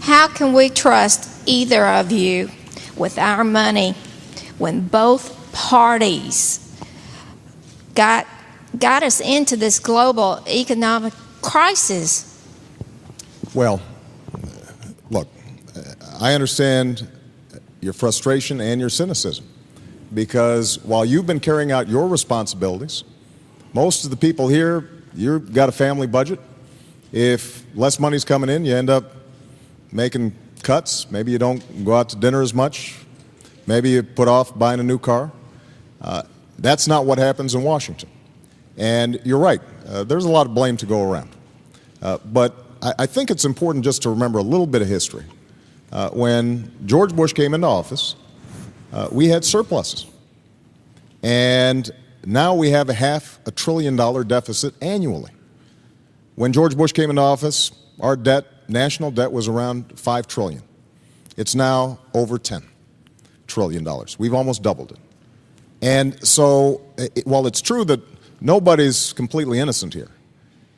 How can we trust either of you with our money when both parties got us into this global economic crisis? Well, look, I understand your frustration and your cynicism, because while you've been carrying out your responsibilities, most of the people here, you've got a family budget. If less money's coming in, you end up making cuts. Maybe you don't go out to dinner as much. Maybe you put off buying a new car. That's not what happens in Washington. And you're right, there's a lot of blame to go around. But I think it's important just to remember a little bit of history. When George Bush came into office, we had surpluses. And now we have a $500 billion deficit annually. When George Bush came into office, our debt, national debt, was around $5 trillion. It's now over $10 trillion. We've almost doubled it. And so, while it's true that nobody's completely innocent here,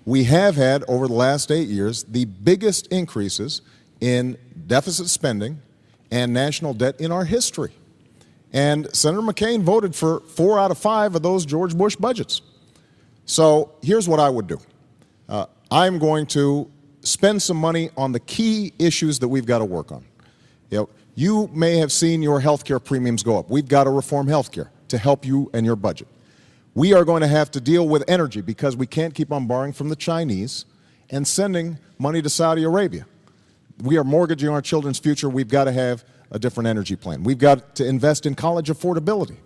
we have had, over the last 8 years, the biggest increases in deficit spending and national debt in our history. And Senator McCain voted for 4 out of 5 of those George Bush budgets. So here's what I would do. I'm going to spend some money on the key issues that we've got to work on. You may have seen your health care premiums go up. We've got to reform health care to help you and your budget. We are going to have to deal with energy, because we can't keep on borrowing from the Chinese and sending money to Saudi Arabia. We are mortgaging our children's future. We've got to have a different energy plan. We've got to invest in college affordability.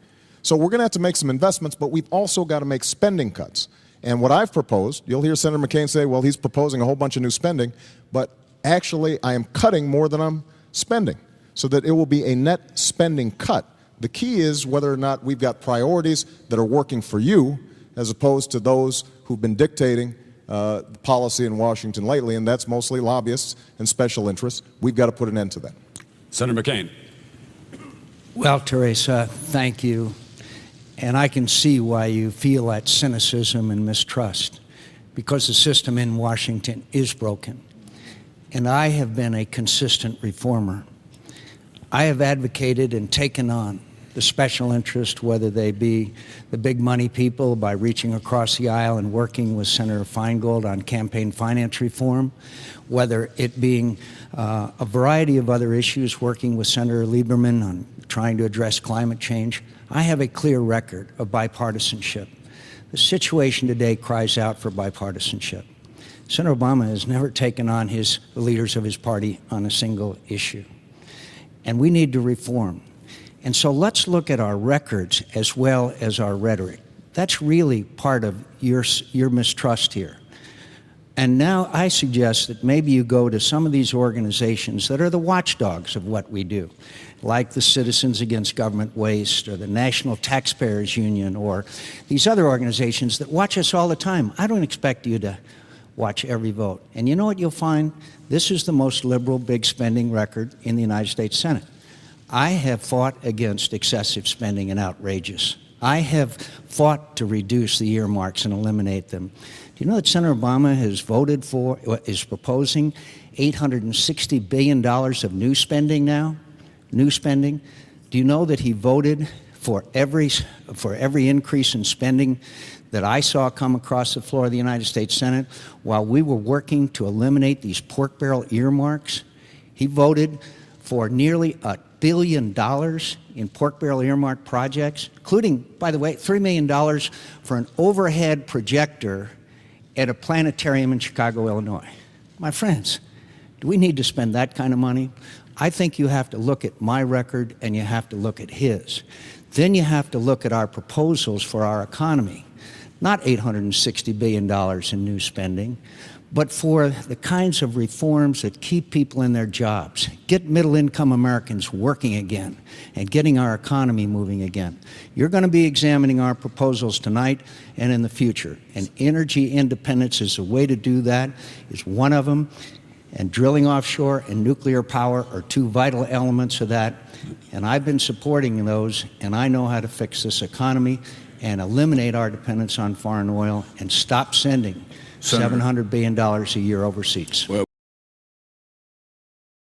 So we're going to have to make some investments, but we've also got to make spending cuts. And what I've proposed, you'll hear Senator McCain say, well, he's proposing a whole bunch of new spending, but actually I am cutting more than I'm spending, so that it will be a net spending cut. The key is whether or not we've got priorities that are working for you, as opposed to those who've been dictating policy in Washington lately, and that's mostly lobbyists and special interests. We've got to put an end to that. Senator McCain. Well, Teresa, thank you. And I can see why you feel that cynicism and mistrust, because the system in Washington is broken. And I have been a consistent reformer. I have advocated and taken on the special interest, whether they be the big money people, by reaching across the aisle and working with Senator Feingold on campaign finance reform, whether it being a variety of other issues, working with Senator Lieberman on trying to address climate change. I have a clear record of bipartisanship. The situation today cries out for bipartisanship. Senator Obama has never taken on the leaders of his party on a single issue. And we need to reform. And so let's look at our records as well as our rhetoric. That's really part of your mistrust here. And now I suggest that maybe you go to some of these organizations that are the watchdogs of what we do, like the Citizens Against Government Waste, or the National Taxpayers Union, or these other organizations that watch us all the time. I don't expect you to watch every vote. And you know what you'll find? This is the most liberal big spending record in the United States Senate. I have fought against excessive spending and outrageous. I have fought to reduce the earmarks and eliminate them. Do you know that Senator Obama has voted for, is proposing $860 billion of new spending now? New spending. Do you know that he voted for every increase in spending that I saw come across the floor of the United States Senate while we were working to eliminate these pork barrel earmarks? He voted for nearly $1 billion in pork barrel earmark projects, including, by the way, $3 million for an overhead projector at a planetarium in Chicago, Illinois. My friends, do we need to spend that kind of money? I think you have to look at my record and you have to look at his. Then you have to look at our proposals for our economy. Not $860 billion in new spending, but for the kinds of reforms that keep people in their jobs, get middle-income Americans working again, and getting our economy moving again. You're going to be examining our proposals tonight and in the future, and energy independence is a way to do that, is one of them, and drilling offshore and nuclear power are two vital elements of that, and I've been supporting those, and I know how to fix this economy and eliminate our dependence on foreign oil and stop sending $700 billion a year overseas. Well,